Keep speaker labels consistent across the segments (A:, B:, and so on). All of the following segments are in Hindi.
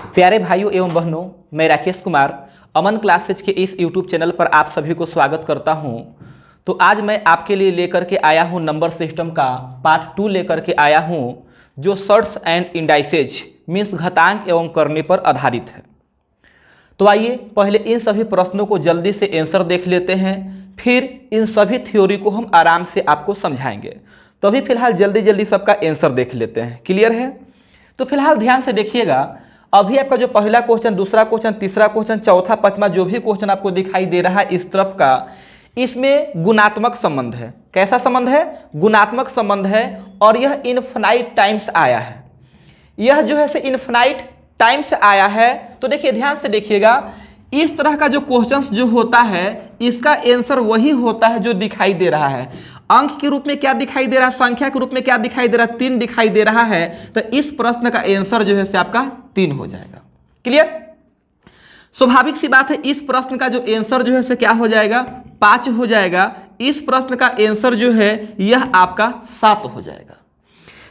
A: प्यारे भाइयों एवं बहनों, मैं राकेश कुमार अमन क्लासेज के इस यूट्यूब चैनल पर आप सभी को स्वागत करता हूं। तो आज मैं आपके लिए लेकर के आया हूं नंबर सिस्टम का पार्ट 2 लेकर के आया हूं, जो सर्ट्स एंड इंडाइसेज मीन्स घातांक एवं करने पर आधारित है। तो आइए पहले इन सभी प्रश्नों को जल्दी से आंसर देख लेते हैं, फिर इन सभी थ्योरी को हम आराम से आपको समझाएंगे। तो अभी फिलहाल जल्दी सबका आंसर देख लेते हैं। क्लियर है? तो फिलहाल ध्यान से देखिएगा, अभी आपका जो पहला क्वेश्चन, दूसरा क्वेश्चन, तीसरा क्वेश्चन, चौथा, पांचवा जो भी क्वेश्चन आपको दिखाई दे रहा है इस तरफ का, इसमें गुणात्मक संबंध है। कैसा संबंध है? गुणात्मक संबंध है। और यह इनफिनाइट टाइम्स आया है। यह जो है से इनफिनाइट टाइम्स आया है। तो देखिए ध्यान से देखिएगा, इस तरह का जो क्वेश्चंस जो होता है इसका आंसर वही होता है जो दिखाई दे रहा है। अंक के रूप में क्या दिखाई दे रहा है, संख्या के रूप में क्या दिखाई दे रहा है, 3 दिखाई दे रहा है। तो इस प्रश्न का आंसर जो है से आपका 3 हो जाएगा। क्लियर? स्वाभाविक सी बात है, इस प्रश्न का जो आंसर जो है से क्या हो जाएगा, 5 हो जाएगा। इस प्रश्न का आंसर जो है यह आपका 7 हो जाएगा।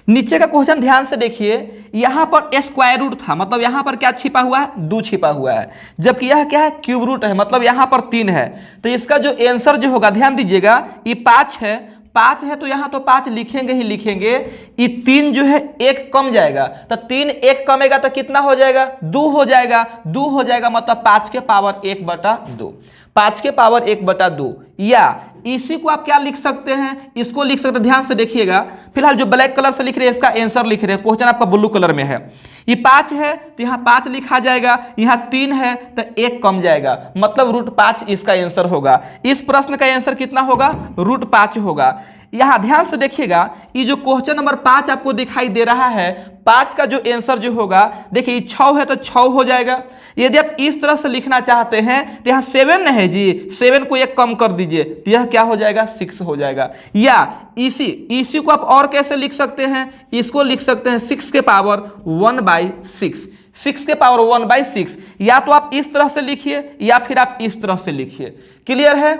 A: नीचे का क्वेश्चन ध्यान से देखिए, यहां पर स्क्वायर रूट था, मतलब यहां पर क्या छिपा हुआ है, 2 छिपा हुआ है, जबकि यह क्या है, क्यूब रूट है, मतलब यहां पर 3 है। तो इसका जो आंसर जो होगा, ध्यान दीजिएगा, ये 5 है। 5 है तो यहां तो 5 लिखेंगे ही लिखेंगे। ये 3 जो है 1 कम जाएगा, तो 3 1 कमेगा तो कितना हो जाएगा, 2 हो जाएगा। 2 हो जाएगा मतलब 5 के पावर 1/2। 5 के पावर 1/2, या इसी को आप क्या लिख सकते हैं, इसको लिख सकते हैं। ध्यान से देखिएगा, फिलहाल जो ब्लैक कलर से लिख रहे हैं इसका आंसर लिख रहे हैं, क्वेश्चन आपका ब्लू कलर में है। ये 5 है तो यहाँ 5 लिखा जाएगा, यहाँ 3 है तो 1 कम जाएगा, मतलब √5 इसका आंसर होगा। इस प्रश्न का आंसर कितना होगा, √5 होगा। यहाँ ध्यान से देखिएगा, ये जो क्वेश्चन नंबर 5 आपको दिखाई दे रहा है, 5 का जो आंसर जो होगा, देखिए 6 है तो 6 हो जाएगा। यदि आप इस तरह से लिखना चाहते हैं तो यहाँ 7 है जी, 7 को 1 कम कर दीजिए तो यह क्या हो जाएगा, 6 हो जाएगा। या इसी को आप और कैसे लिख सकते हैं, इसको लिख सकते हैं 6 के पावर 1/6। 6 के पावर 1/6, या तो आप इस तरह से लिखिए या फिर आप इस तरह से लिखिए। क्लियर है?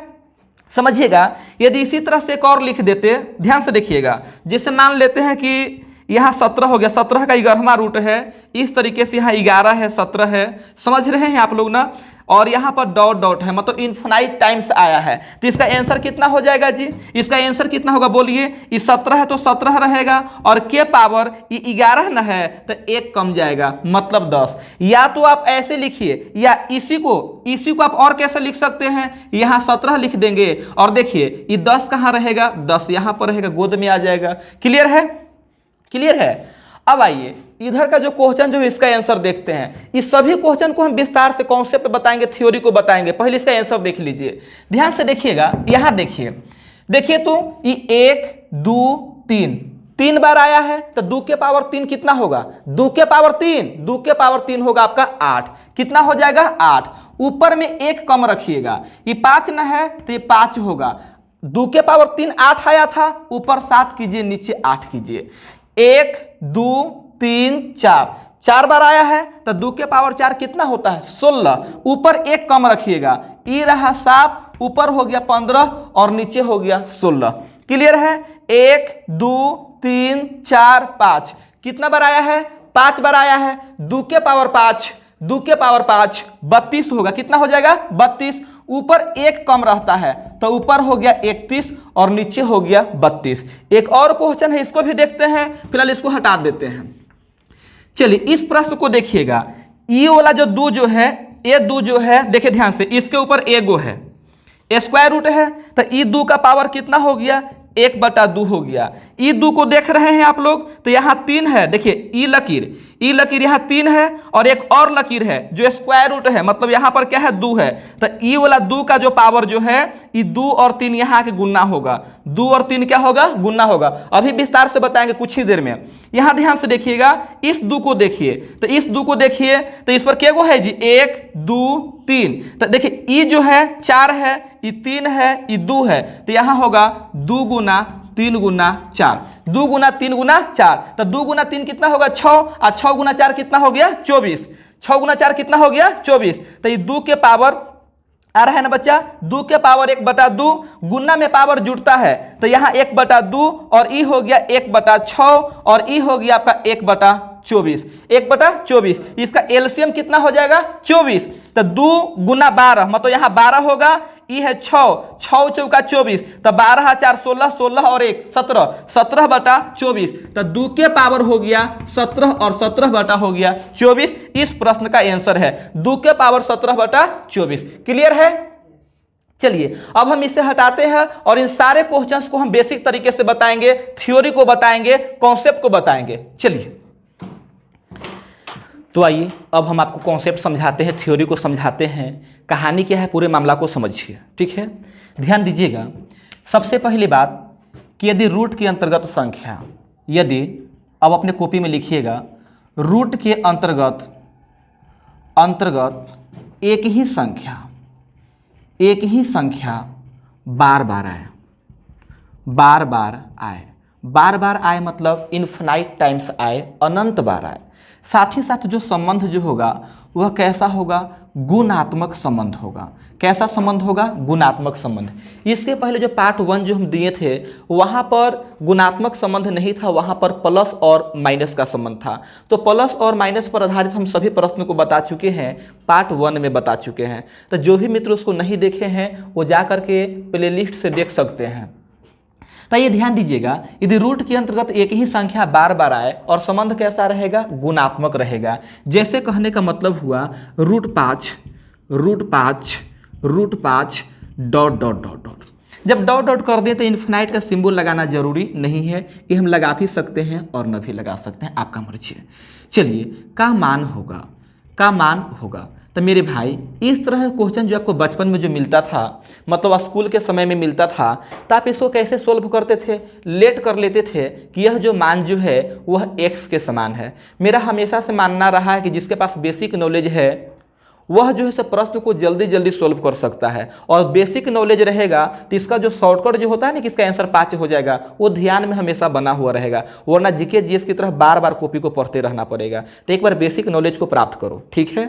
A: समझिएगा, यदि इसी तरह से एक और लिख देते, ध्यान से देखिएगा, जैसे मान लेते हैं कि यहाँ 17 हो गया, 17 का 11वां रूट है, इस तरीके से यहाँ 11 है, 17 है, समझ रहे हैं आप लोग ना। और यहाँ पर डॉट डॉट है, मतलब इनफिनाइट टाइम्स आया है। तो इसका आंसर कितना हो जाएगा जी, इसका आंसर कितना होगा बोलिए। ये 17 है तो 17 रहेगा, और के पावर ये 11 न है तो 1 कम जाएगा, मतलब 10। या तो आप ऐसे लिखिए, या इसी को आप और कैसे लिख सकते हैं, यहाँ 17 लिख देंगे, और देखिए ये 10 कहाँ रहेगा, 10 यहाँ पर रहेगा, गोद में आ जाएगा। क्लियर है? क्लियर है? अब आइए इधर का जो क्वेश्चन जो इसका आंसर देखते हैं। इस सभी क्वेश्चन को हम विस्तार से कॉन्सेप्ट बताएंगे, थ्योरी को बताएंगे। पहले इसका आंसर देख लीजिए, ध्यान से देखिएगा। यहाँ देखिए तो ये 1 2 3 बार आया है, तो 2 के पावर 3 कितना होगा, 2 के पावर 3 होगा आपका 8। कितना हो जाएगा, 8। ऊपर में 1 कम रखिएगा, ये 5 न है तो ये 5 होगा। 2 के पावर 3 8 आया था, ऊपर 7 कीजिए, नीचे 8 कीजिए। 1 2 3 4 बार आया है, तो 2 के पावर 4 कितना होता है, 16। ऊपर 1 कम रखिएगा, ये रहा 7, ऊपर हो गया 15 और नीचे हो गया 16। क्लियर है? 1 2 3 4 5 कितना बार आया है, 5 बार आया है। 2 के पावर 5 32 होगा। कितना हो जाएगा, 32। ऊपर 1 कम रहता है तो ऊपर हो गया 31 और नीचे हो गया 32। एक और क्वेश्चन है, इसको भी देखते हैं, फिलहाल इसको हटा देते हैं। चलिए इस प्रश्न को देखिएगा, ये वाला जो 2 जो है, ये 2 जो है, देखिए ध्यान से, इसके ऊपर एगो है, स्क्वायर रूट है, तो ये 2 का पावर कितना हो गया, 1/2 हो गया। ई 2 को देख रहे हैं आप लोग, तो यहाँ 3 है, देखिए ई लकीर यहाँ 3 है, और एक और लकीर है जो स्क्वायर रूट है, मतलब यहाँ पर क्या है, 2 है। तो ई वाला 2 का जो पावर जो है, ये 2 और 3 यहाँ के गुना होगा। 2 और 3 क्या होगा, गुना होगा। अभी विस्तार से बताएंगे कुछ ही देर में। यहाँ ध्यान से देखिएगा, इस 2 को देखिए, तो इस 2 को देखिए, तो इस पर क्या गो है जी, 1 2 3। तो देखिए ई जो है 4 है, ये 3 है, ये 2 है, तो यहाँ होगा 2 गुना 3 गुना 4। 2 गुना 3 गुना 4, तो 2 गुना 3 कितना होगा, 6, और 6 गुना 4 कितना हो गया, 24। 6 गुना 4 कितना हो गया, 24। तो ये 2 के पावर आ रहा है ना बच्चा, 2 के पावर 1/2, गुना में पावर जुड़ता है, तो यहाँ 1/2 और ई हो गया 1/6 और ई हो गया आपका 24, 1/24। इसका एलसीएम कितना हो जाएगा 24, तो 2 गुना 12 मतलब यहाँ 12 होगा, ये है 6, 6 चौका 24, तो 12 4 16, 16 और 1 17, 17/24, तो 2 के पावर हो गया 17 और 17 बटा हो गया 24। इस प्रश्न का आंसर है 2 के पावर 17/24। क्लियर है? चलिए अब हम इसे हटाते हैं और इन सारे क्वेश्चंस को हम बेसिक तरीके से बताएंगे, थ्योरी को बताएंगे, कॉन्सेप्ट को बताएंगे। चलिए तो आइए अब हम आपको कॉन्सेप्ट समझाते हैं, थ्योरी को समझाते हैं, कहानी क्या है, पूरे मामला को समझिए। ठीक है, ध्यान दीजिएगा। सबसे पहली बात कि यदि रूट के अंतर्गत संख्या, यदि अब अपने कॉपी में लिखिएगा, रूट के अंतर्गत एक ही संख्या बार बार आए, बार बार आए मतलब इन्फिनाइट टाइम्स आए, अनंत बार आए। साथ ही साथ जो संबंध जो होगा वह कैसा होगा, गुणात्मक संबंध होगा। कैसा संबंध होगा, गुणात्मक संबंध। इसके पहले जो पार्ट 1 जो हम दिए थे वहाँ पर गुणात्मक संबंध नहीं था, वहाँ पर प्लस और माइनस का संबंध था। तो प्लस और माइनस पर आधारित हम सभी प्रश्नों को बता चुके हैं, पार्ट 1 में बता चुके हैं। तो जो भी मित्र उसको नहीं देखे हैं वो जा करके प्लेलिस्ट से देख सकते हैं। तो ये ध्यान दीजिएगा, यदि रूट के अंतर्गत एक ही संख्या बार बार आए और संबंध कैसा रहेगा, गुणात्मक रहेगा। जैसे कहने का मतलब हुआ √5 डॉट डॉट डॉट डॉट। जब डॉट डॉट कर दें तो इन्फिनाइट का सिंबल लगाना जरूरी नहीं है, ये हम लगा भी सकते हैं और न भी लगा सकते हैं, आपका मर्जी है। चलिए का मान होगा। तो मेरे भाई इस तरह का क्वेश्चन जो आपको बचपन में जो मिलता था, मतलब स्कूल के समय में मिलता था, तो आप इसको कैसे सोल्व करते थे, लेट कर लेते थे कि यह जो मान जो है वह x के समान है। मेरा हमेशा से मानना रहा है कि जिसके पास बेसिक नॉलेज है वह जो है सब प्रश्न को जल्दी जल्दी सोल्व कर सकता है, और बेसिक नॉलेज रहेगा तो इसका जो शॉर्टकट जो होता है ना कि इसका आंसर 5 हो जाएगा, वो ध्यान में हमेशा बना हुआ रहेगा, वरना जीके जीएस की तरह बार बार कॉपी को पढ़ते रहना पड़ेगा। तो एक बार बेसिक नॉलेज को प्राप्त करो, ठीक है।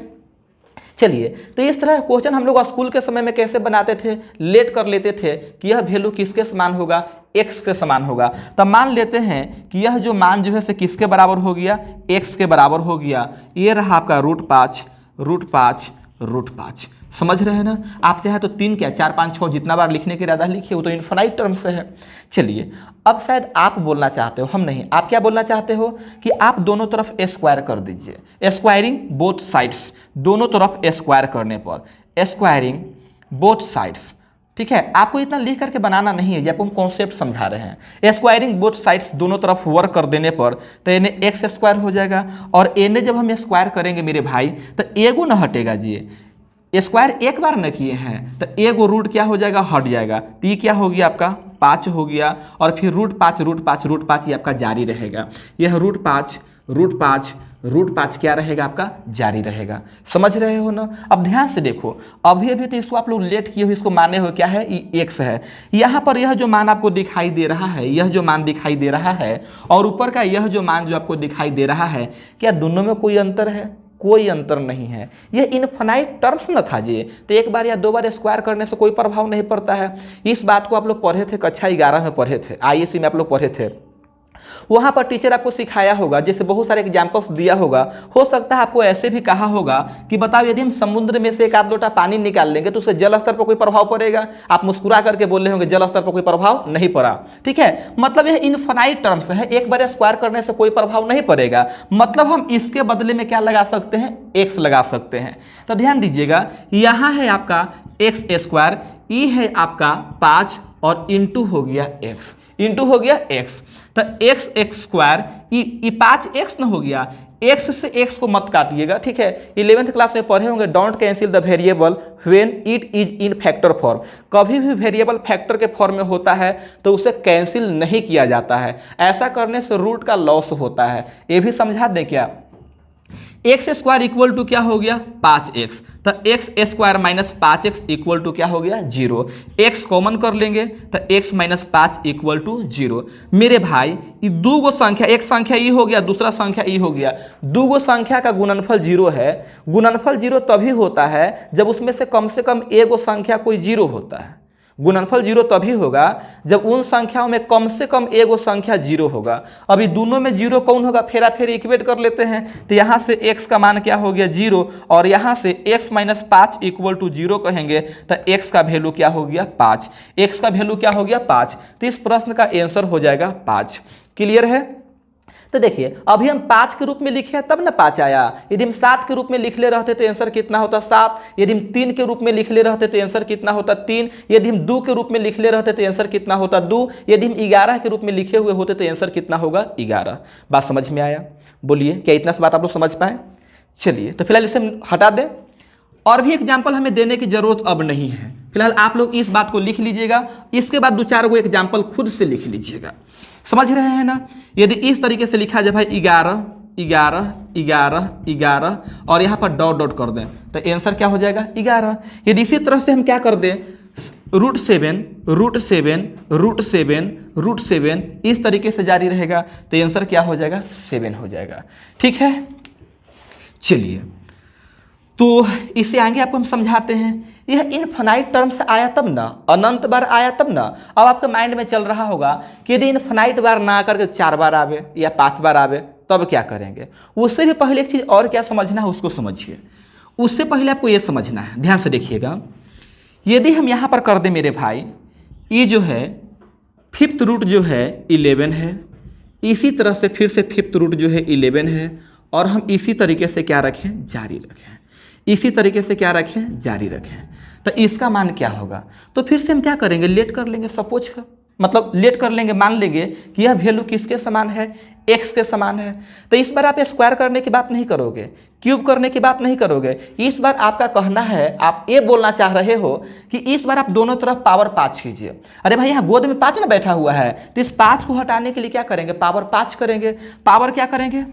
A: चलिए तो इस तरह क्वेश्चन हम लोग स्कूल के समय में कैसे बनाते थे, लेट कर लेते थे कि यह वैल्यू किसके समान होगा, x के समान होगा। तब मान लेते हैं कि यह जो मान जो है से किसके बराबर हो गया, x के बराबर हो गया। ये रहा आपका √5। समझ रहे हैं ना। आप चाहे तो 3 क्या 4 5 6 जितना बार लिखने के इरादा लिखिए, वो तो इन्फिनाइट टर्म से है। चलिए अब शायद आप बोलना चाहते हो, हम नहीं, आप क्या बोलना चाहते हो कि आप दोनों तरफ स्क्वायर कर दीजिए, स्क्वायरिंग बोथ साइड्स। दोनों तरफ स्क्वायर करने पर स्क्वायरिंग बोथ साइड्स, ठीक है। आपको इतना लिख करके बनाना नहीं है, जब हम कॉन्सेप्ट समझा रहे हैं। स्क्वायरिंग बोथ साइड्स, दोनों तरफ वर्क कर देने पर तो एने x² हो जाएगा, और एने जब हम स्क्वायर करेंगे मेरे भाई तो एगो न हटेगा जी, स्क्वायर एक बार न किए हैं तो एगो रूट क्या हो जाएगा, हट जाएगा। तो ये क्या हो गया आपका 5 हो गया, और फिर √5 ये आपका जारी रहेगा। यह √5 क्या रहेगा आपका, जारी रहेगा। समझ रहे हो ना। अब ध्यान से देखो, अभी तो इसको आप लोग लेट किए हो, इसको माने हो क्या है, ये x है। यहाँ पर यह जो मान आपको दिखाई दे रहा है, यह जो मान दिखाई दे रहा है, और ऊपर का यह जो मान जो आपको दिखाई दे रहा है, क्या दोनों में कोई अंतर है? कोई अंतर नहीं है। यह इनफाइनाइट टर्म्स न था जी, तो एक बार या 2 बार स्क्वायर करने से कोई प्रभाव नहीं पड़ता है। इस बात को आप लोग पढ़े थे, कक्षा 11 में पढ़े थे, ISC में आप लोग पढ़े थे। वहाँ पर टीचर आपको सिखाया होगा, जैसे बहुत सारे एग्जाम्पल्स दिया होगा। हो सकता है आपको ऐसे भी कहा होगा कि बताओ यदि हम समुद्र में से 1 लोटा पानी निकाल लेंगे तो उससे जल स्तर पर कोई प्रभाव पड़ेगा? आप मुस्कुरा करके बोल रहे होंगे जल स्तर पर कोई प्रभाव नहीं पड़ा, ठीक है। मतलब यह इनफाइनाइट टर्म्स है, एक बार स्क्वायर करने से कोई प्रभाव नहीं पड़ेगा। मतलब हम इसके बदले में क्या लगा सकते हैं, x लगा सकते हैं। तो ध्यान दीजिएगा, यहाँ है आपका x², ये है आपका 5 और इंटू हो गया x, तो x² ये 5x न हो गया, x से x को मत काटिएगा, ठीक है। 11th क्लास में पढ़े होंगे, don't cancel the variable when it is in factor form. कभी भी वेरिएबल फैक्टर के फॉर्म में होता है तो उसे कैंसिल नहीं किया जाता है, ऐसा करने से रूट का लॉस होता है। ये भी समझा दें क्या, x² इक्वल टू क्या हो गया 5x, तो x² - 5x इक्वल टू क्या हो गया 0। x कॉमन कर लेंगे तो x - 5 इक्वल टू 0। मेरे भाई ये 2 गो संख्या, एक संख्या ये हो गया, दूसरा संख्या ये हो गया, 2 गो संख्या का गुणनफल 0 है। गुणनफल 0 तभी होता है जब उसमें से कम 1 गो संख्या कोई 0 होता है। गुणनफल जीरो तभी होगा जब उन संख्याओं में कम से कम एगो संख्या जीरो होगा। अभी दोनों में जीरो कौन होगा, फेरा फेरी इक्वेट कर लेते हैं। तो यहाँ से x का मान क्या हो गया, जीरो, और यहाँ से x minus 5 equal to zero कहेंगे तो x का वैल्यू क्या हो गया, 5। x का वैल्यू क्या हो गया, 5। तो इस प्रश्न का आंसर हो जाएगा 5। क्लियर है। तो देखिए अभी हम 5 के रूप में लिखे हैं तब ना 5 आया। यदि हम 7 के रूप में लिख ले रहते तो आंसर कितना होता, 7। यदि हम 3 के रूप में लिख ले रहते तो आंसर कितना होता, 3। यदि हम 2 के रूप में लिख ले रहते तो आंसर कितना होता, 2। यदि हम 11 के रूप में लिखे हुए होते तो आंसर कितना होगा, 11। बात समझ में आया? बोलिए क्या इतना सी बात आप लोग समझ पाए? चलिए तो फिलहाल इसे हम हटा दें, और भी एग्जाम्पल हमें देने की जरूरत अब नहीं है। फिलहाल आप लोग इस बात को लिख लीजिएगा, इसके बाद 2-4 गो एग्जाम्पल खुद से लिख लीजिएगा। समझ रहे हैं ना? यदि इस तरीके से लिखा जाए भाई 11 11 11 11 और यहाँ पर डॉट डॉट कर दें तो आंसर क्या हो जाएगा, 11। यदि इसी तरह से हम क्या कर दें, √7 √7 √7 √7 इस तरीके से जारी रहेगा तो आंसर क्या हो जाएगा, 7 हो जाएगा। ठीक है। चलिए तो इससे आगे आपको हम समझाते हैं। यह इनफाइनाइट टर्म से आया तब ना, अनंत बार आया तब ना। अब आपके माइंड में चल रहा होगा कि यदि इनफाइनाइट बार ना करके 4 बार आवे या 5 बार आवे तब क्या करेंगे। उससे भी पहले एक चीज़ और क्या समझना है उसको समझिए। उससे पहले आपको ये समझना है, ध्यान से देखिएगा। यदि हम यहाँ पर कर दें मेरे भाई, ये जो है 5th रूट जो है 11 है, इसी तरह से फिर से 5th रूट जो है 11 है, और हम इसी तरीके से क्या रखें, जारी रखें। इसी तरीके से क्या रखें, जारी रखें। तो इसका मान क्या होगा, तो फिर से हम क्या करेंगे, लेट कर लेंगे। सपोज का मतलब लेट कर लेंगे, मान लेंगे कि यह वैल्यू किसके समान है, x के समान है। तो इस बार आप स्क्वायर करने की बात नहीं करोगे, क्यूब करने की बात नहीं करोगे। इस बार आपका कहना है, आप ये बोलना चाह रहे हो कि इस बार आप दोनों तरफ पावर 5 कीजिए। अरे भाई यहाँ गोद में 5 ना बैठा हुआ है, तो इस 5 को हटाने के लिए क्या करेंगे, पावर 5 करेंगे। पावर क्या करेंगे,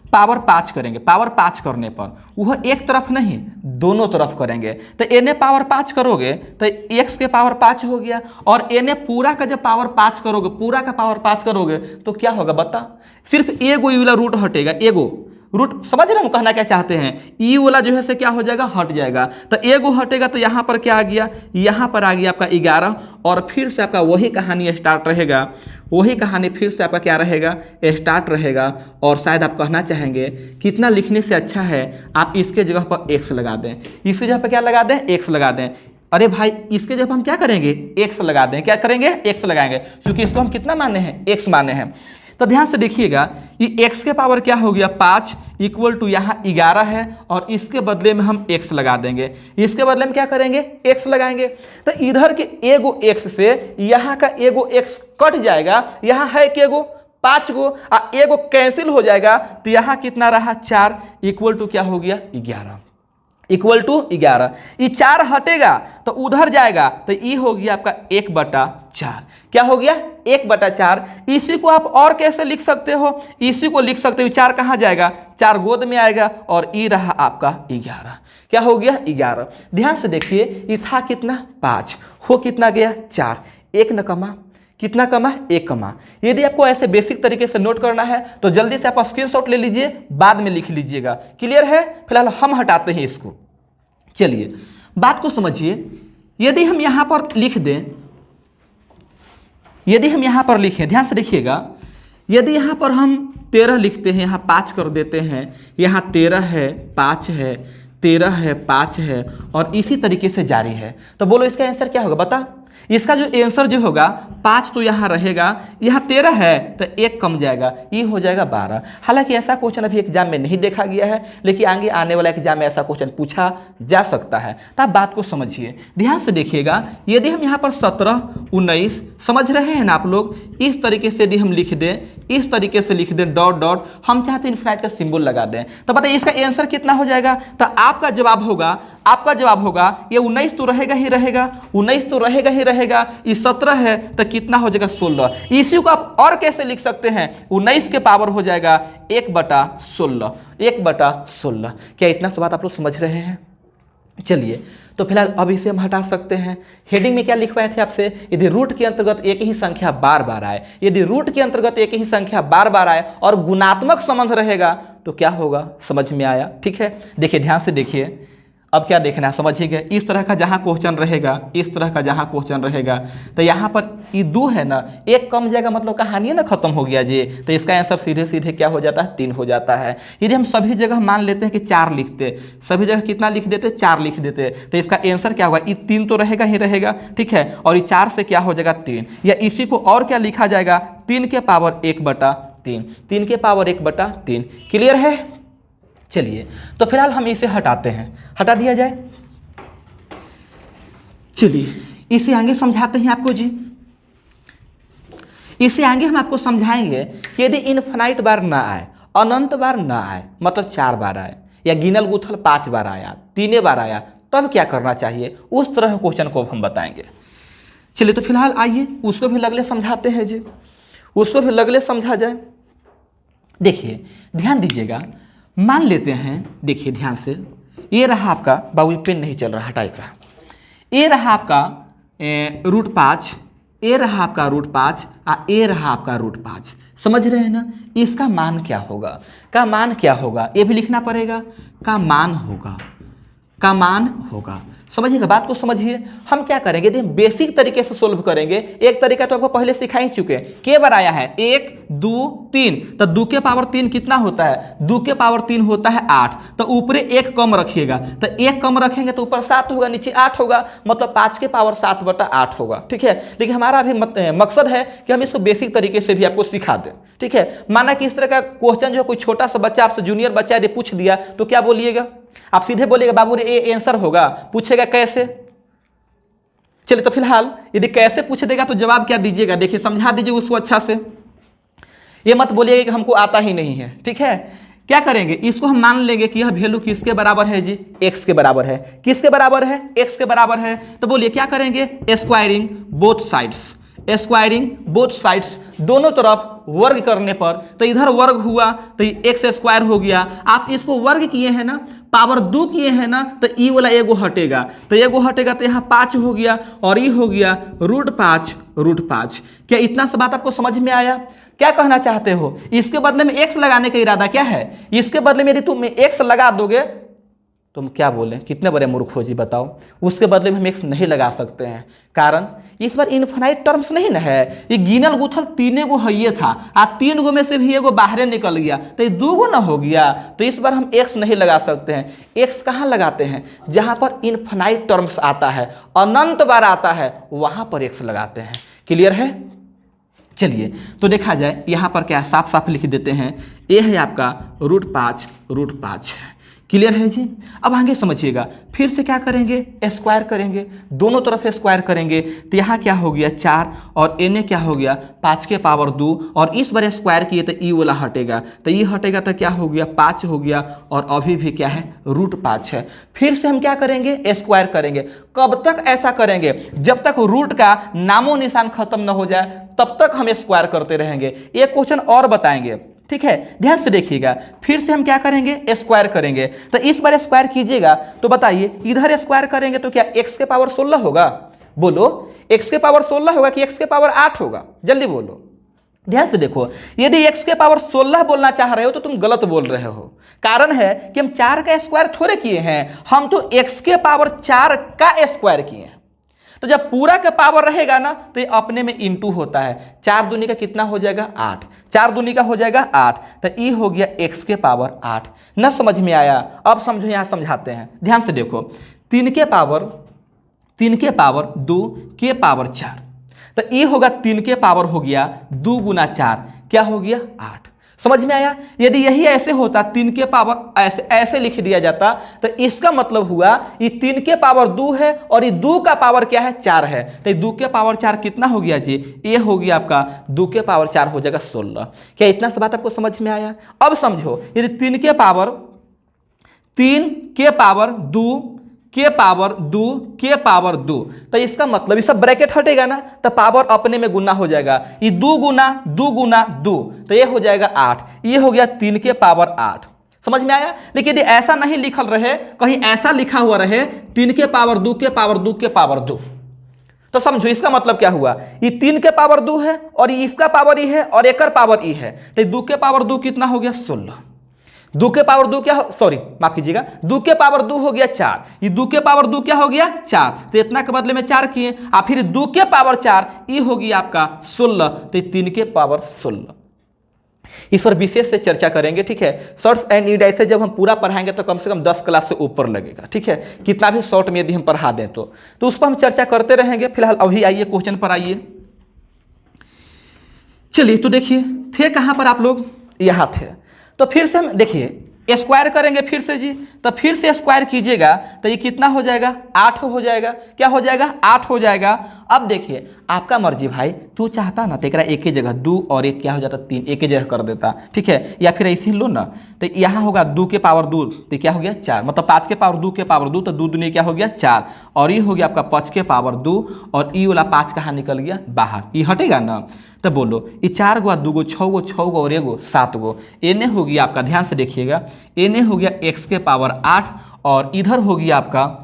A: पावर 5 करेंगे। पावर 5 करने पर वह एक तरफ नहीं दोनों तरफ करेंगे। तो एने पावर 5 करोगे तो x के पावर 5 हो गया, और एने पूरा का जब पावर 5 करोगे, पूरा का पावर 5 करोगे तो क्या होगा बता, सिर्फ एगो ई वाला रूट हटेगा, एगो रूट। समझ रहे हो कहना क्या चाहते हैं, ई वाला जो है से क्या हो जाएगा, हट जाएगा। तो एगो हटेगा तो यहाँ पर क्या आ गया, यहाँ पर आ गया आपका 11, और फिर से आपका वही कहानी स्टार्ट रहेगा। वही कहानी फिर से आपका क्या रहेगा, स्टार्ट रहेगा। और शायद आप कहना चाहेंगे कितना लिखने से अच्छा है आप इसके जगह पर x लगा दें, इसके जगह पर क्या लगा दें, x लगा दें। अरे भाई इसके जगह हम क्या करेंगे, x लगा दें। क्या करेंगे, x लगाएंगे, क्योंकि इसको हम कितना माने हैं, x माने हैं। तो ध्यान से देखिएगा, ये x के पावर क्या हो गया, 5 इक्वल टू यहाँ 11 है, और इसके बदले में हम x लगा देंगे। इसके बदले में क्या करेंगे, x लगाएंगे। तो इधर के एगो x से यहाँ का एगो x कट जाएगा, यहाँ है कि एगो 5 गो, एगो कैंसिल हो जाएगा। तो यहाँ कितना रहा, 4 इक्वल टू क्या हो गया, 11 इक्वल टू 11। ये 4 हटेगा तो उधर जाएगा, तो ये हो गया आपका 1/4। क्या हो गया, 1/4। इसी को आप और कैसे लिख सकते हो, इसी को लिख सकते हो, 4 कहाँ जाएगा, 4 गोद में आएगा, और ये रहा आपका 11। क्या हो गया, 11। ध्यान से देखिए, ये था कितना, 5, हो कितना गया, 4, 1 न कमा, कितना कमा, 1 कमा। यदि आपको ऐसे बेसिक तरीके से नोट करना है तो जल्दी से आप स्क्रीनशॉट ले लीजिए, बाद में लिख लीजिएगा। क्लियर है। फिलहाल हम हटाते हैं इसको। चलिए बात को समझिए। यदि हम यहाँ पर लिख दें, यदि हम यहाँ पर लिखें, ध्यान से देखिएगा, यदि यहाँ पर हम 13 लिखते हैं, यहाँ 5 कर देते हैं, यहाँ 13 है, 5 है, 13 है, 5 है, और इसी तरीके से जारी है, तो बोलो इसका आंसर क्या होगा, बता। इसका जो आंसर जो होगा, 5 तो यहाँ रहेगा, यहाँ 13 है तो 1 कम जाएगा, ये हो जाएगा 12। हालांकि ऐसा क्वेश्चन अभी एग्जाम में नहीं देखा गया है, लेकिन आगे आने वाला एग्जाम में ऐसा क्वेश्चन पूछा जा सकता है। तो आप बात को समझिए, ध्यान से देखिएगा। यदि हम यहाँ पर 17 19 समझ रहे हैं ना आप लोग, इस तरीके से यदि हम लिख दें, इस तरीके से लिख दें, डॉट डॉट, हम चाहते हैं इनफिनाइट का सिंबल लगा दें, तो बताइए इसका आंसर कितना हो जाएगा। तो आपका जवाब होगा ये 19 तो रहेगा ही रहेगा, 19 तो रहेगा ही रहेगा। ये 17 है तो कितना हो जाएगा, 16। इसी को आप और कैसे लिख सकते हैं, 19 के पावर हो जाएगा 1/16, 1/16। क्या इतना सा बात आप लोग समझ रहे हैं। चलिए तो फिलहाल अब इसे हम हटा सकते हैं। हेडिंग में क्या लिखवाए थे आपसे, यदि रूट के अंतर्गत एक ही संख्या बार बार आए, यदि रूट के अंतर्गत एक ही संख्या बार बार आए और गुणात्मक संबंध रहेगा तो क्या होगा, समझ में आया। ठीक है, देखिए ध्यान से देखिए, अब क्या देखना है समझिएगा, इस तरह का जहाँ क्वेश्चन रहेगा, इस तरह का जहाँ क्वेश्चन रहेगा तो यहाँ पर ये 2 है ना, एक कम जाएगा मतलब कहानी है ना खत्म हो गया जी। तो इसका आंसर सीधे सीधे क्या हो जाता है, 3 हो जाता है। यदि हम सभी जगह मान लेते हैं कि 4 लिखते, सभी जगह कितना लिख देते, 4 लिख देते, तो इसका आंसर क्या होगा, ये 3 तो रहेगा ही रहेगा, ठीक है, और ये 4 से क्या हो जाएगा 3, या इसी को और क्या लिखा जाएगा 3 के पावर 1/3, 3 के पावर 1/3। क्लियर है। चलिए तो फिलहाल हम इसे हटाते हैं, हटा दिया जाए। चलिए इसे आगे समझाते हैं आपको जी। इसे आगे हम आपको समझाएंगे कि यदि इनफाइनाइट बार ना आए, अनंत बार ना आए, मतलब 4 बार आए, या गिनल गुथल 5 बार आया, 3 बार आया, तब क्या करना चाहिए, उस तरह क्वेश्चन को हम बताएंगे। चलिए तो फिलहाल आइए उसको भी लगले समझाते हैं जी, उसको भी लगले समझा जाए। देखिए ध्यान दीजिएगा, मान लेते हैं, देखिए ध्यान से, ये रहा आपका, बाबू पेन नहीं चल रहा, हटाएगा, ये रहा आपका √5, ये रहा आपका √5, ये रहा आपका √5। समझ रहे हैं ना, इसका मान क्या होगा, का मान क्या होगा, ये भी लिखना पड़ेगा, का मान होगा, का मान होगा। समझिएगा, बात को समझिए। हम क्या करेंगे, देखिए बेसिक तरीके से सोल्व करेंगे। एक तरीका तो आपको पहले सिखा ही चुके, के बार आया है 1 2 3, तो 2 के पावर 3 कितना होता है, 2 के पावर 3 होता है 8, तो ऊपरे 1 कम रखिएगा, तो 1 कम रखेंगे तो ऊपर 7 होगा, नीचे 8 होगा, मतलब 5 के पावर 7/8 होगा, ठीक है। लेकिन हमारा अभी मकसद है कि हम इसको बेसिक तरीके से भी आपको सिखा दें, ठीक है। माना कि इस तरह का क्वेश्चन जो कोई छोटा सा बच्चा आपसे, जूनियर बच्चा यदि पूछ दिया तो क्या बोलिएगा, आप सीधे बोलिएगा बाबू रे ये आंसर होगा, पूछेगा कैसे। चलिए तो फिलहाल यदि कैसे पूछ देगा तो जवाब क्या दीजिएगा, देखिए समझा दीजिए उसको अच्छा से, ये मत बोलिएगा कि हमको आता ही नहीं है, ठीक है। क्या करेंगे, इसको हम मान लेंगे कि यह वैल्यू किसके बराबर है जी, x के बराबर है। किसके बराबर है, x के बराबर है। तो बोलिए क्या करेंगे, squaring both sides, squaring both sides, दोनों तरफ वर्ग करने पर, तो इधर वर्ग हुआ तो x स्क्वायर हो गया। आप इसको वर्ग किए हैं ना, पावर 2 किए हैं ना, तो ई वाला एगो हटेगा, तो एगो हटेगा तो यहाँ 5 हो गया, और ये हो गया √5। क्या इतना सा बात आपको समझ में आया। क्या कहना चाहते हो, इसके बदले में x लगाने का इरादा क्या है, इसके बदले में यदि तुम x लगा दोगे, तुम क्या बोले, कितने बड़े मूर्ख हो जी बताओ। उसके बदले में हम x नहीं लगा सकते हैं, कारण इस बार इनफाइनाइट टर्म्स नहीं ना है, ये गिनल गुथल 3 गो है था, 3 गो में से भी एगो बाहर निकल गया, तो ये 2 गो ना हो गया, तो इस बार हम x नहीं लगा सकते हैं। x कहाँ लगाते हैं, जहाँ पर इनफाइनाइट टर्म्स आता है, अनंत बार आता है, वहाँ पर x लगाते हैं। क्लियर है। चलिए तो देखा जाए, यहाँ पर क्या साफ साफ लिख देते हैं, ये है आपका √5 है। क्लियर है जी। अब आगे समझिएगा, फिर से क्या करेंगे, स्क्वायर करेंगे, दोनों तरफ स्क्वायर करेंगे, तो यहाँ क्या हो गया 4, और एने क्या हो गया 5 के पावर 2, और इस बार स्क्वायर किए तो ई वाला हटेगा, तो ये हटेगा तो क्या हो गया 5 हो गया, और अभी भी क्या है √5 है। फिर से हम क्या करेंगे, स्क्वायर करेंगे। कब तक ऐसा करेंगे, जब तक रूट का नामो निशान खत्म न हो जाए, तब तक हम स्क्वायर करते रहेंगे। एक क्वेश्चन और बताएंगे, ठीक है, ध्यान से देखिएगा। फिर से हम क्या करेंगे, स्क्वायर करेंगे, तो इस बार स्क्वायर कीजिएगा, तो बताइए इधर स्क्वायर करेंगे तो क्या x के पावर 16 होगा, बोलो x के पावर 16 होगा कि x के पावर 8 होगा, जल्दी बोलो। ध्यान से देखो, यदि x के पावर 16 बोलना चाह रहे हो तो तुम गलत बोल रहे हो। कारण है कि हम 4 का स्क्वायर थोड़े किए हैं, हम तो x के पावर 4 का स्क्वायर किए हैं। तो जब पूरा का पावर रहेगा ना, तो ये अपने में इंटू होता है। 4 दूनी का कितना हो जाएगा 8, 4 दूनी का हो जाएगा 8, तो ये हो गया x के पावर 8। ना समझ में आया, अब समझो, यहाँ समझाते हैं। ध्यान से देखो, 3 के पावर 2 के पावर 4, तो ये होगा 3 के पावर हो गया 2 गुना 4, क्या हो गया 8। समझ में आया। यदि यही ऐसे होता, 3 के पावर ऐसे लिख दिया जाता, तो इसका मतलब हुआ ये 3 के पावर 2 है, और ये 2 का पावर क्या है 4 है, तो ये 2 के पावर 4 कितना हो गया जी, ये हो गया आपका 2 के पावर 4 हो जाएगा 16। क्या इतना सा बात आपको समझ में आया। अब समझो, यदि 3 के पावर 2 तो इसका मतलब ये सब ब्रैकेट हटेगा ना, तो पावर अपने में गुना हो जाएगा, ये 2 गुना 2, तो ये हो जाएगा 8, ये हो गया 3 के पावर 8। समझ में आया। लेकिन यदि ऐसा नहीं लिखल रहे, कहीं ऐसा लिखा हुआ रहे 3 के पावर 2 के पावर 2 के पावर 2, तो समझो इसका मतलब क्या हुआ, ये 3 के पावर 2 है, और इसका पावर ई है, और एक पावर ई है, तो 2 के पावर 2 कितना हो गया 16। 2 के पावर 2 क्या हो, सॉरी माफ कीजिएगा, 2 के पावर 2 हो गया 4, ये 2 के पावर 2 क्या हो गया 4, तो इतना के बदले में 4 किए, और फिर 2 के पावर 4 ये हो गया आपका 16, तो 3 के पावर 16। इस पर विशेष से चर्चा करेंगे, ठीक है। शॉर्ट्स एंड इंडाइसेस जब हम पूरा पढ़ाएंगे तो कम से कम 10 क्लास से ऊपर लगेगा, ठीक है, कितना भी शॉर्ट में यदि हम पढ़ा दें तो उस पर हम चर्चा करते रहेंगे। फिलहाल अभी आइए क्वेश्चन पर आइए। चलिए तो देखिए, थे कहाँ पर आप लोग, यहाँ थे। तो फिर से हम देखिए स्क्वायर करेंगे फिर से जी, तो फिर से स्क्वायर कीजिएगा तो ये कितना हो जाएगा 8 हो जाएगा, क्या हो जाएगा 8 हो जाएगा। अब देखिए आपका मर्जी भाई, तू चाहता ना तो एक ही जगह 2 और 1 क्या हो जाता 3, एक ही जगह कर देता, ठीक है, या फिर ऐसे ही लो ना, तो यहाँ होगा 2 के पावर 2 तो क्या हो गया 4, मतलब 5 के पावर 2 के पावर 2, तो 2 दूनी क्या हो गया 4, और ये हो गया आपका 5 के पावर 2, और ये वाला 5 कहाँ निकल गया बाहर, ये हटेगा ना, तो बोलो ये 4 गो 2 गो 6 गो 6 गो और 1 गो 7 गो, एने हो गया आपका, ध्यान से देखिएगा, एने हो गया x के पावर 8, और इधर हो गया आपका,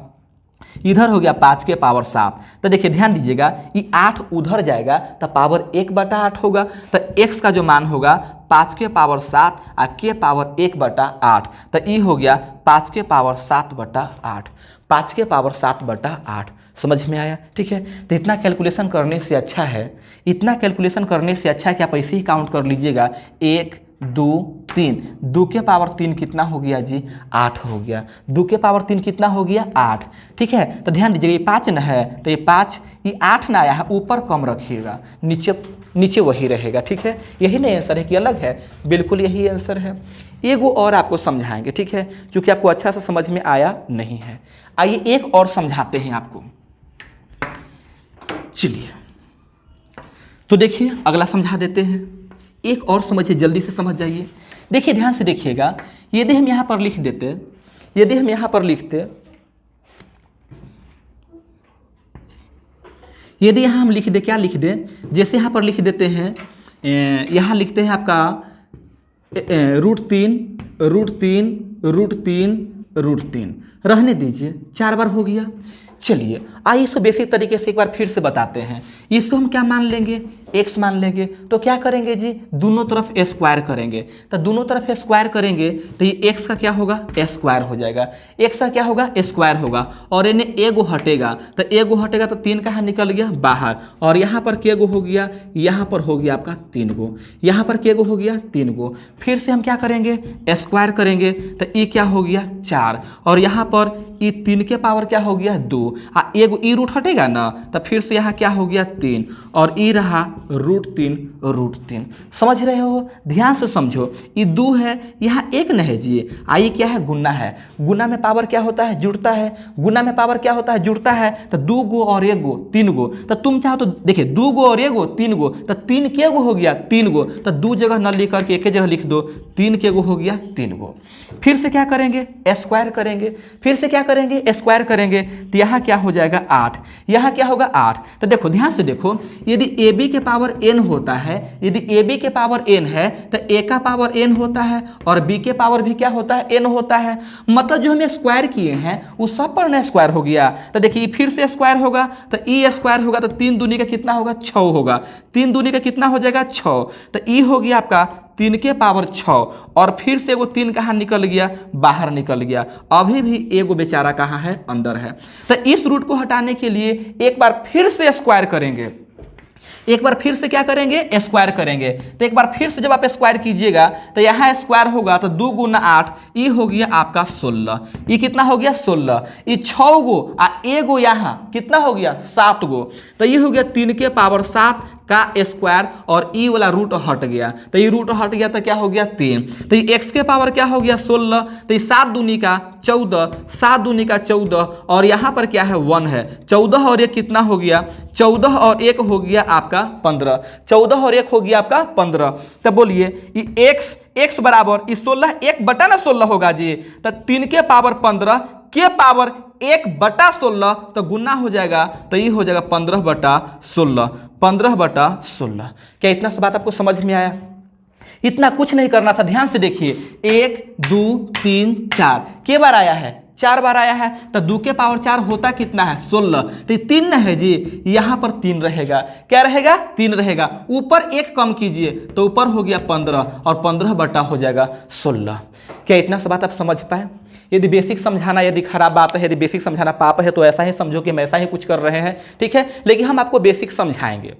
A: इधर हो गया 5 के पावर 7। तो देखिए ध्यान दीजिएगा, ये 8 उधर जाएगा तो पावर 1/8 होगा, तो x का जो मान होगा 5 के पावर 7 और के पावर 1/8, तो ये हो गया 5 के पावर 7/8, 5 के पावर 7/8। समझ में आया, ठीक है। तो इतना कैलकुलेशन करने से अच्छा है, इतना कैलकुलेशन करने से अच्छा है कि आप ऐसे ही काउंट कर लीजिएगा, 1 2 3, 2 के पावर 3 कितना हो गया जी 8 हो गया, 2 के पावर 3 कितना हो गया 8, ठीक है। तो ध्यान दीजिएगा ये 5 ना है, तो ये 5, ये 8 ना आया है, ऊपर कम रखिएगा, नीचे वही रहेगा, ठीक है। यही नहीं आंसर है कि अलग है, बिल्कुल यही आंसर है। एगो और आपको समझाएंगे, ठीक है, क्योंकि आपको अच्छा से समझ में आया नहीं है। आइए एक और समझाते हैं आपको। चलिए तो देखिए अगला समझा देते हैं, एक और समझिए, जल्दी से समझ जाइए। देखिए ध्यान से देखिएगा, यदि हम यहाँ पर लिख देते, यदि हम यहाँ पर लिखते, यदि यहाँ हम लिख दे, क्या लिख दे, जैसे यहाँ पर लिख देते हैं, यहाँ लिखते हैं आपका √3 रहने दीजिए, 4 बार हो गया। चलिए आइए इसको बेसिक तरीके से एक बार फिर से बताते हैं। इसको हम क्या मान लेंगे, x मान लेंगे, तो क्या करेंगे जी, दोनों तरफ स्क्वायर करेंगे, तो दोनों तरफ स्क्वायर करेंगे तो ये x का क्या होगा स्क्वायर हो जाएगा, x का क्या होगा स्क्वायर होगा, और इन्हें एगो हटेगा, तो एगो हटेगा तो 3 कहाँ निकल गया बाहर, और यहाँ पर केगो हो गया, यहाँ पर हो गया आपका 3 गो, यहाँ पर केगो हो गया 3 गो। फिर से हम क्या करेंगे स्क्वायर करेंगे, तो ये क्या हो गया 4, और यहाँ पर ये 3 के पावर क्या हो गया 2, एगो ई रूट हटेगा ना, तो फिर से यहाँ क्या हो गया 3, और ई रहा √3। समझ रहे हो, ध्यान से समझो, ये 2 है, यहाँ 1 न है जी, आई क्या है गुना है, गुना में पावर क्या होता है जुड़ता है, गुना में पावर क्या होता है जुड़ता है, तो 2 गो और 1 गो 3 गो, तो तुम चाहो तो देखिए 2 गो और 1 गो 3 गो, तो 3 के गो हो गया 3 गो, तो 2 जगह न लिख करके एक जगह लिख दो, 3 के गो हो गया 3 गो। फिर से क्या करेंगे स्क्वायर करेंगे, फिर से क्या करेंगे स्क्वायर करेंगे, तो यहाँ क्या हो जाएगा 8, यहाँ क्या होगा 8। तो देखो ध्यान से देखो, यदि AB के पावर n होता है, यदि AB के पावर n है तो A का पावर n होता है, और B के पावर भी क्या होता है n होता है, मतलब जो हम स्क्वायर किए हैं उस सब पर न स्क्वायर हो गया। तो देखिए फिर से स्क्वायर होगा तो e स्क्वायर होगा, तो 3 दूनी का कितना होगा 6 होगा, 3 दूनी का कितना हो जाएगा 6, तो e हो गया आपका 3 के पावर 6, और फिर से एगो 3 कहाँ निकल गया बाहर निकल गया, अभी भी एगो बेचारा कहाँ है अंदर है। तो इस रूट को हटाने के लिए एक बार फिर से स्क्वायर करेंगे, एक बार फिर से क्या करेंगे स्क्वायर करेंगे, तो एक बार फिर से जब आप स्क्वायर कीजिएगा तो यहाँ स्क्वायर होगा तो 2 गुना 8, ये हो गया आपका 16, ये कितना हो गया 16, ये 6 गो आ एगो यहाँ कितना हो गया 7 गो, तो ये हो गया 3 के पावर 7 का स्क्वायर, और ई वाला रूट हट गया, तो ये रूट हट गया तो क्या हो गया 3, तो ये x के पावर क्या हो गया 16, तो ये 7 दूनी का 14, 7 दूनी का 14, और यहाँ पर क्या है 1 है, 14 और 1 कितना हो गया 14 और 1 हो गया आपका 15, 14 और 1 हो गया आपका 15। तो बोलिए ये x बराबर इस 16 1/16 होगा जी, तो 3 के पावर 15 के पावर 1/16, तो गुना हो जाएगा, तो ये हो जाएगा 15/16, 15/16। क्या इतना सा बात आपको समझ में आया? इतना कुछ नहीं करना था, ध्यान से देखिए 1 2 3 4 के बार आया है 4 बार आया है, तो 2 के पावर 4 होता कितना है 16, तो 3 न है जी, यहाँ पर 3 रहेगा, क्या रहेगा 3 रहेगा, ऊपर 1 कम कीजिए तो ऊपर हो गया 15 और 15 बटा हो जाएगा 16। क्या इतना सा बात आप समझ पाए? यदि बेसिक समझाना यदि खराब बात है, यदि बेसिक समझाना पाप है तो ऐसा ही समझो कि हम ऐसा ही कुछ कर रहे हैं, ठीक है, लेकिन हम आपको बेसिक समझाएंगे।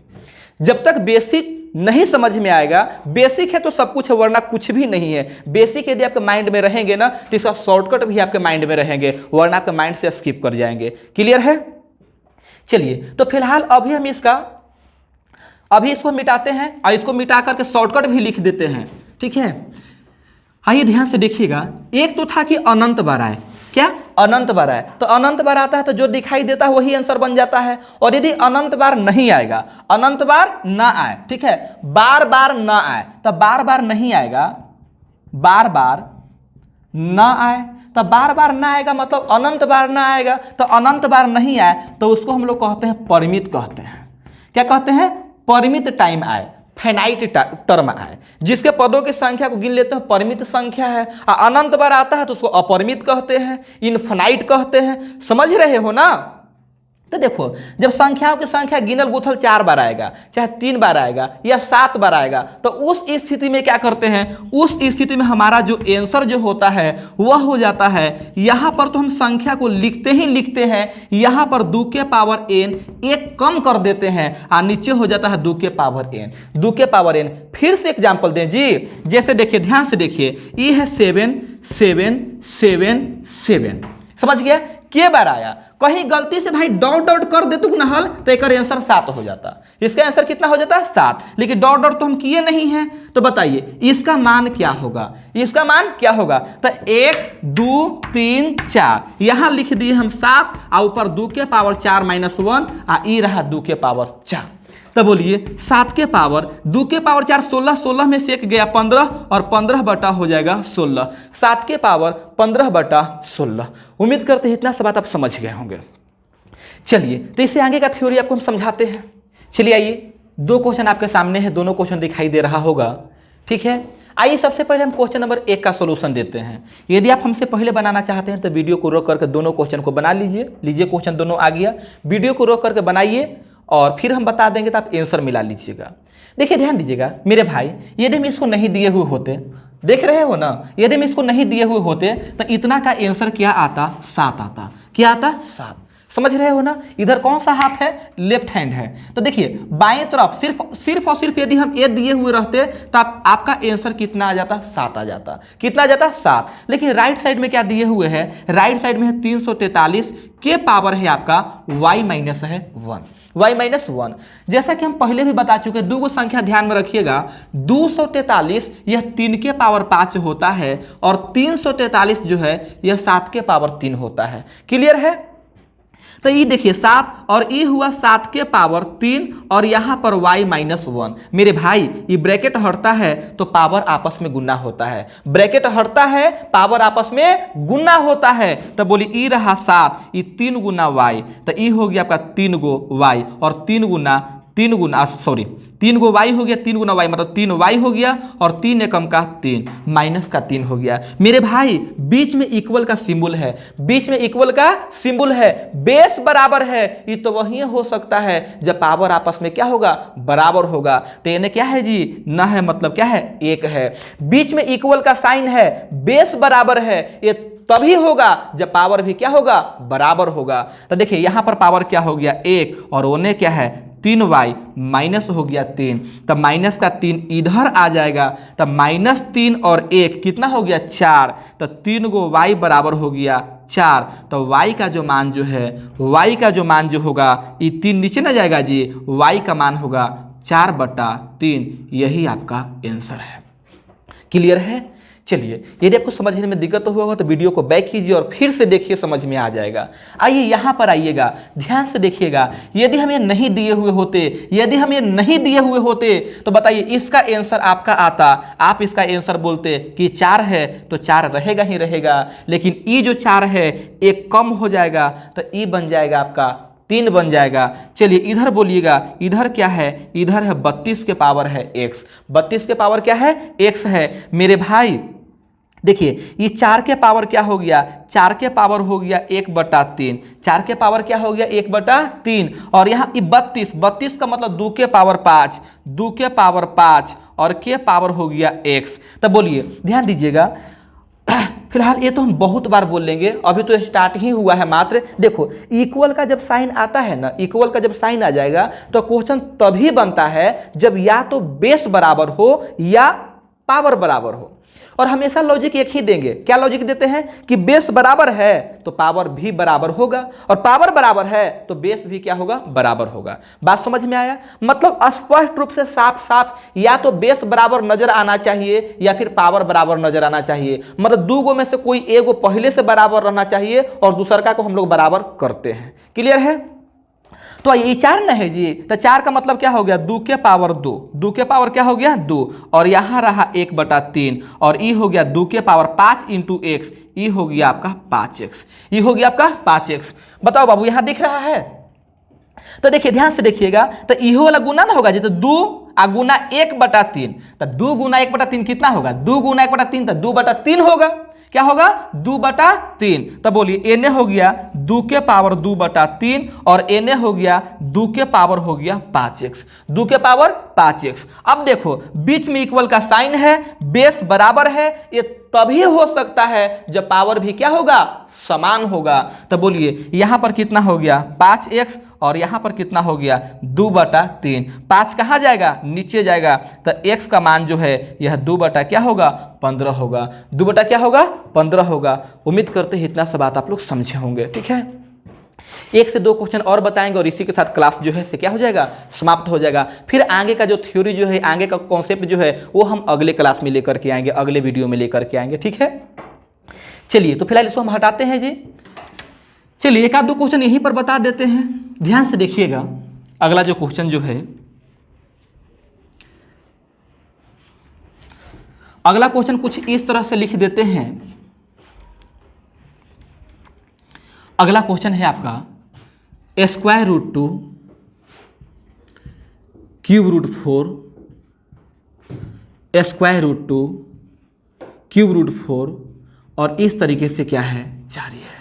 A: जब तक बेसिक नहीं समझ में आएगा, बेसिक है तो सब कुछ है वरना कुछ भी नहीं है। बेसिक यदि आपके माइंड में रहेंगे ना तो इसका शॉर्टकट भी आपके माइंड में रहेंगे, वरना आपके माइंड से स्किप कर जाएंगे। क्लियर है? चलिए, तो फिलहाल अभी हम इसको मिटाते हैं और इसको मिटा करके शॉर्टकट भी लिख देते हैं, ठीक है। आइए ध्यान से देखिएगा, एक तो था कि अनंत बार आए, क्या अनंत बार आए, तो अनंत बार आता है तो जो दिखाई देता है वही आंसर बन जाता है। और यदि अनंत बार नहीं आएगा, अनंत बार ना आए, ठीक है, बार बार ना आए, तो बार बार नहीं आएगा, बार बार ना आए, तो बार बार ना आएगा मतलब अनंत बार ना आएगा, तो अनंत बार नहीं आए तो उसको हम लोग कहते हैं परिमित कहते हैं। क्या कहते हैं? परिमित टाइम आए, फाइनाइट टर्म आए, जिसके पदों की संख्या को गिन लेते हैं परिमित संख्या है। अनंत बार आता है तो उसको अपरिमित कहते हैं, इनफाइनाइट कहते हैं। समझ रहे हो ना? तो देखो, जब संख्याओं की संख्या गिनल गुथल 4 बार आएगा, चाहे 3 बार आएगा या 7 बार आएगा, तो उस स्थिति में क्या करते हैं, उस स्थिति में हमारा जो आंसर जो होता है वह हो जाता है, यहाँ पर तो हम संख्या को लिखते ही लिखते हैं, यहाँ पर 2 के पावर n एक कम कर देते हैं और नीचे हो जाता है 2 के पावर n, 2 के पावर n। फिर से एग्जाम्पल दें जी, जैसे देखिए, ध्यान से देखिए, ये है 7 7 7 7, समझ गया? के बार आया, कहीं गलती से भाई डॉट डॉट कर देतु ना हल तो एक आंसर 7 हो जाता। इसका आंसर कितना हो जाता है 7, लेकिन डॉट डॉट तो हम किए नहीं हैं, तो बताइए इसका मान क्या होगा, इसका मान क्या होगा? तो 1 2 3 4 यहां लिख दिए हम 7 और ऊपर 2 के पावर 4 -1 और ई रहा 2 के पावर 4। तो बोलिए 7 के पावर 2 के पावर 4 16, 16 में से एक गया 15 और 15 बटा हो जाएगा 16, 7 के पावर 15 बटा 16। उम्मीद करते हैं इतना सब बात आप समझ गए होंगे। चलिए, तो इससे आगे का थ्योरी आपको हम समझाते हैं। चलिए आइए, 2 क्वेश्चन आपके सामने है, दोनों क्वेश्चन दिखाई दे रहा होगा, ठीक है। आइए सबसे पहले हम क्वेश्चन नंबर 1 का सोल्यूशन देते हैं। यदि आप हमसे पहले बनाना चाहते हैं तो वीडियो को रोक करके दोनों क्वेश्चन को बना लीजिए, क्वेश्चन दोनों आ गया, वीडियो को रोक करके बनाइए और फिर हम बता देंगे तो आप आंसर मिला लीजिएगा। देखिए ध्यान दीजिएगा मेरे भाई, यदि हम इसको नहीं दिए हुए होते, देख रहे हो ना, यदि हम इसको नहीं दिए हुए होते तो इतना का आंसर क्या आता? 7 आता। क्या आता? 7। समझ रहे हो ना? इधर कौन सा हाथ है? लेफ्ट हैंड है। तो देखिए बाएं तरफ सिर्फ और सिर्फ यदि हम ए दिए हुए रहते तो आपका आंसर कितना आ जाता? 7 आ जाता। कितना आ जाता? 7। लेकिन राइट साइड में क्या दिए हुए हैं? राइट साइड में है 343 के पावर है आपका y माइनस है 1, y माइनस 1। जैसा कि हम पहले भी बता चुके, 2 संख्या ध्यान में रखिएगा, 243 यह 3 के पावर 5 होता है और 343 जो है यह 7 के पावर 3 होता है। क्लियर है? तो ये देखिए 7 और ये हुआ 7 के पावर 3 और यहाँ पर y माइनस 1। मेरे भाई ये ब्रैकेट हटता है तो पावर आपस में गुना होता है, ब्रैकेट हटता है पावर आपस में गुना होता है। तो बोली ई रहा 7, ये 3 गुना y, तो ये हो गया आपका 3 गो y और 3 गो y हो गया, 3 गुना y मतलब 3 y हो गया और 3 एकम का 3 माइनस का 3 हो गया। मेरे भाई बीच में इक्वल का सिंबल है, बीच में इक्वल का सिंबल है, बेस बराबर है, ये तो वही हो सकता है जब पावर आपस में क्या होगा? बराबर होगा। तो यानी क्या है जी? ना है मतलब क्या है? 1 है। बीच में इक्वल का साइन है, बेस बराबर है, ये तभी होगा जब पावर भी क्या होगा? बराबर होगा। तो देखिए यहाँ पर पावर क्या हो गया? 1 और ओने क्या है? 3y माइनस हो गया 3, तब माइनस का 3 इधर आ जाएगा, तब -3 और 1 कितना हो गया? 4, तो 3 गो y बराबर हो गया 4। तो y का जो मान जो है, y का जो मान जो होगा, ये 3 नीचे ना जाएगा जी, y का मान होगा 4/3। यही आपका आंसर है। क्लियर है? चलिए, यदि आपको समझने में दिक्कत हुआ तो वीडियो को बैक कीजिए और फिर से देखिए, समझ में आ जाएगा। आइए यहाँ पर आइएगा, ध्यान से देखिएगा, यदि हम ये नहीं दिए हुए होते तो बताइए इसका आंसर आपका आता, आप इसका आंसर बोलते कि 4 है तो 4 रहेगा ही रहेगा, लेकिन ये जो 4 है एक कम हो जाएगा तो ये बन जाएगा आपका 3 बन जाएगा। चलिए इधर बोलिएगा, इधर क्या है? इधर है 32 के पावर है x, 32 के पावर क्या है? x है। मेरे भाई देखिए ये 4 के पावर क्या हो गया, 4 के पावर हो गया 1/3, 4 के पावर क्या हो गया 1/3, और यहाँ 32, 32 का मतलब 2 के पावर 5, 2 के पावर 5 और के पावर हो गया x। तब बोलिए, ध्यान दीजिएगा, फिलहाल ये तो हम बहुत बार बोल लेंगे, अभी तो स्टार्ट ही हुआ है मात्र। देखो इक्वल का जब साइन आता है ना, इक्वल का जब साइन आ जाएगा तो क्वेश्चन तभी बनता है जब या तो बेस बराबर हो या पावर बराबर हो, और हमेशा लॉजिक एक ही देंगे। क्या लॉजिक देते हैं कि बेस बराबर है तो पावर भी बराबर होगा, और पावर बराबर है तो बेस भी क्या होगा, बराबर होगा। बात समझ में आया? मतलब स्पष्ट रूप से साफ साफ या तो बेस बराबर नजर आना चाहिए या फिर पावर बराबर नजर आना चाहिए। मतलब दो गो में से कोई एगो पहले से बराबर रहना चाहिए और दूसरा को हम लोग बराबर करते हैं। क्लियर है? तो ये 4 ना है जी, तो 4 का मतलब क्या हो गया 2 के पावर 2, 2 के पावर क्या हो गया 2, और यहाँ रहा 1/3, और ये हो गया 2 के पावर 5 इंटू एक्स, ये हो गया आपका 5x, ये हो गया आपका 5x। बताओ बाबू यहाँ दिख रहा है? तो देखिए ध्यान से देखिएगा, तो इहो वाला गुना ना होगा जी, तो 2 गुना 1/3, तो 2 गुना 1/3 कितना होगा, 2 गुना 1/3 तो 2/3 होगा। क्या होगा 2/3। तब बोलिए एने हो गया 2 के पावर 2/3 और एने हो गया 2 के पावर हो गया 5x, 2 के पावर 5x। अब देखो बीच में इक्वल का साइन है, बेस बराबर है, ये तभी हो सकता है जब पावर भी क्या होगा, समान होगा। तब बोलिए यहाँ पर कितना हो गया 5x और यहाँ पर कितना हो गया 2/3। 5 कहाँ जाएगा, नीचे जाएगा, तो x का मान जो है यह 2 क्या होगा 15 होगा, 2 क्या होगा 15 होगा। उम्मीद करते हैं इतना सा बात आप लोग समझे होंगे। ठीक है, 1 से 2 क्वेश्चन और बताएंगे और इसी के साथ क्लास जो है से क्या हो जाएगा, समाप्त हो जाएगा। फिर आगे का जो थ्योरी जो है, आगे का कॉन्सेप्ट जो है वो हम अगले क्लास में लेकर के आएंगे, अगले वीडियो में लेकर के आएंगे। ठीक है, चलिए तो फिलहाल इसको हम हटाते हैं जी। चलिए 1-2 क्वेश्चन यहीं पर बता देते हैं, ध्यान से देखिएगा। अगला जो क्वेश्चन जो है, अगला क्वेश्चन कुछ इस तरह से लिख देते हैं। अगला क्वेश्चन है आपका √2 √4 √2 √4, और इस तरीके से क्या है, जारी है।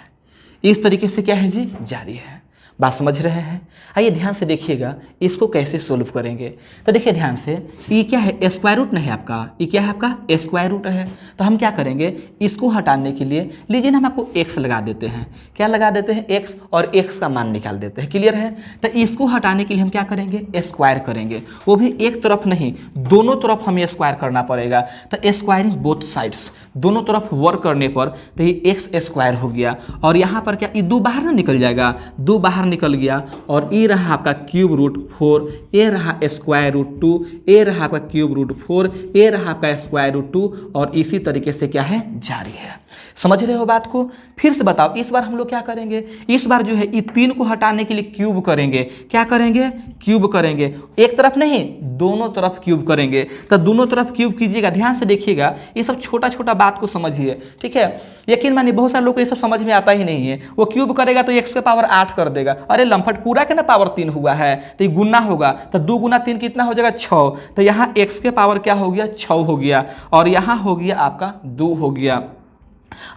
A: इस तरीके से क्या है जी, जारी है। बात समझ रहे हैं? आइए ध्यान से देखिएगा इसको कैसे सोल्व करेंगे। तो देखिए ध्यान से, ये क्या है स्क्वायर रूट नहीं है आपका, ये क्या है आपका स्क्वायर रूट है। तो हम क्या करेंगे, इसको हटाने के लिए लीजिए ना हम आपको x लगा देते हैं। क्या लगा देते हैं, x, और x का मान निकाल देते हैं। क्लियर है? तो इसको हटाने के लिए हम क्या करेंगे, स्क्वायर करेंगे, वो भी एक तरफ नहीं दोनों तरफ हमें स्क्वायर करना पड़ेगा। तो स्क्वायरिंग बोथ साइड्स, दोनों तरफ वर्क करने पर तो ये x स्क्वायर हो गया, और यहाँ पर क्या ये 2 बाहर ना निकल जाएगा, 2 बाहर निकल गया, और ये रहा आपका √4, ये रहा √2, ये रहा आपका √4, ये रहा आपका √2, और इसी तरीके से क्या है, जारी है। समझ रहे हो बात को? फिर से बताओ, इस बार हम लोग क्या करेंगे, इस बार जो है ये 3 को हटाने के लिए क्यूब करेंगे। क्या करेंगे, क्यूब करेंगे, एक तरफ नहीं दोनों तरफ क्यूब करेंगे। तो दोनों तरफ क्यूब कीजिएगा, ध्यान से देखिएगा, ये सब छोटा छोटा बात को समझिए। ठीक है, यकीन मानिए बहुत सारे लोग को ये सब समझ में आता ही नहीं है। वो क्यूब करेगा तो x के पावर 8 कर देगा, अरे लमफट पूरा के ना पावर 3 हुआ है, तो ये गुना होगा, तो 2 गुना 3 कितना हो जाएगा 6, तो यहाँ x के पावर क्या हो गया 6 हो गया, और यहाँ हो गया आपका 2 हो गया।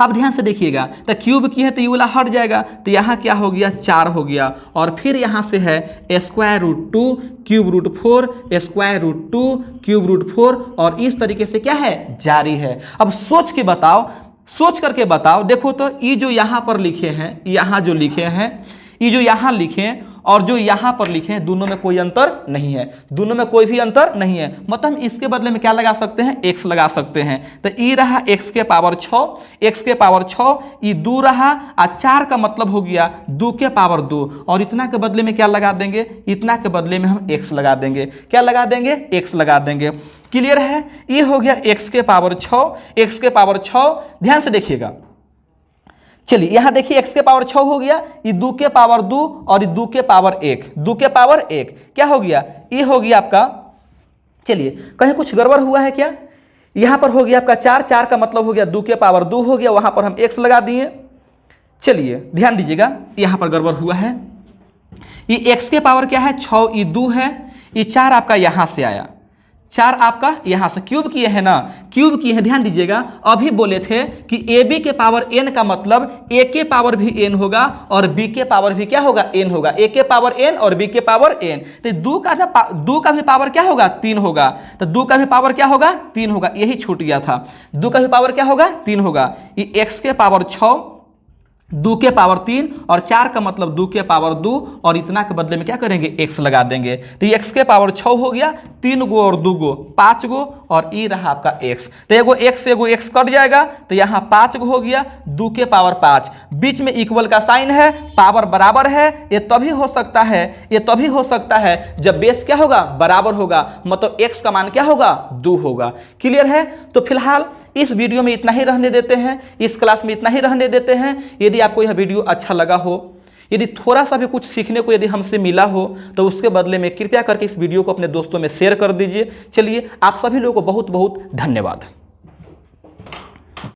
A: अब ध्यान से देखिएगा, तो क्यूब की है तो ये वाला हट जाएगा, तो यहाँ क्या हो गया 4 हो गया, और फिर यहाँ से है √2 √4 √2 √4, और इस तरीके से क्या है, जारी है। अब सोच के बताओ, सोच करके बताओ। देखो तो ये जो यहाँ पर लिखे हैं, यहाँ जो लिखे हैं, ये जो यहाँ लिखे और जो यहाँ पर लिखे हैं, दोनों में कोई अंतर नहीं है, दोनों में कोई भी अंतर नहीं है। मतलब इसके बदले में क्या लगा सकते हैं, x लगा सकते हैं। तो ये रहा x के पावर 6, x के पावर 6, ये 2 रहा, और 4 का मतलब हो गया 2 के पावर 2, और इतना के बदले में क्या लगा देंगे, इतना के बदले में हम x लगा देंगे। क्या लगा देंगे, x लगा देंगे। क्लियर है? ये हो गया x के पावर 6, x के पावर 6। ध्यान से देखिएगा, चलिए यहाँ देखिए x के पावर 6 हो गया, ये 2 के पावर 2 और ये 2 के पावर 1, 2 के पावर 1 क्या हो गया, ये हो गया आपका, चलिए कहीं कुछ गड़बड़ हुआ है क्या, यहाँ पर हो गया आपका 4, 4 का मतलब हो गया 2 के पावर 2 हो गया, वहाँ पर हम x लगा दिए। चलिए ध्यान दीजिएगा, यहाँ पर गड़बड़ हुआ है, ये x के पावर क्या है 6, ये 2 है, ये 4 आपका यहाँ से आया, 4 आपका यहाँ से क्यूब किए हैं ना, क्यूब किए हैं, ध्यान दीजिएगा। अभी बोले थे कि AB के पावर n का मतलब A के पावर भी n होगा और B के पावर भी क्या होगा, n होगा। A के पावर n और B के पावर n, तो 2 का भी पावर क्या होगा, 3 होगा। तो 2 का भी पावर क्या होगा, 3 होगा। यही छूट गया था, 2 का भी पावर क्या होगा, 3 होगा। ये x के पावर 6, 2 के पावर 3 और 4 का मतलब 2 के पावर 2 और इतना के बदले में क्या करेंगे, x लगा देंगे। तो ये x के पावर 6 हो गया, 3 गो और 2 गो 5 गो और ये रहा आपका x। तो एगो x कट जाएगा, तो यहाँ 5 गो हो गया, 2 के पावर 5, बीच में इक्वल का साइन है, पावर बराबर है। ये तभी हो सकता है जब बेस क्या होगा, बराबर होगा, मतलब x का मान क्या होगा, 2 होगा। क्लियर है। तो फिलहाल इस वीडियो में इतना ही रहने देते हैं, इस क्लास में इतना ही रहने देते हैं। यदि आपको यह वीडियो अच्छा लगा हो, यदि थोड़ा सा भी कुछ सीखने को यदि हमसे मिला हो, तो उसके बदले में कृपया करके इस वीडियो को अपने दोस्तों में शेयर कर दीजिए। चलिए, आप सभी लोगों को बहुत बहुत धन्यवाद।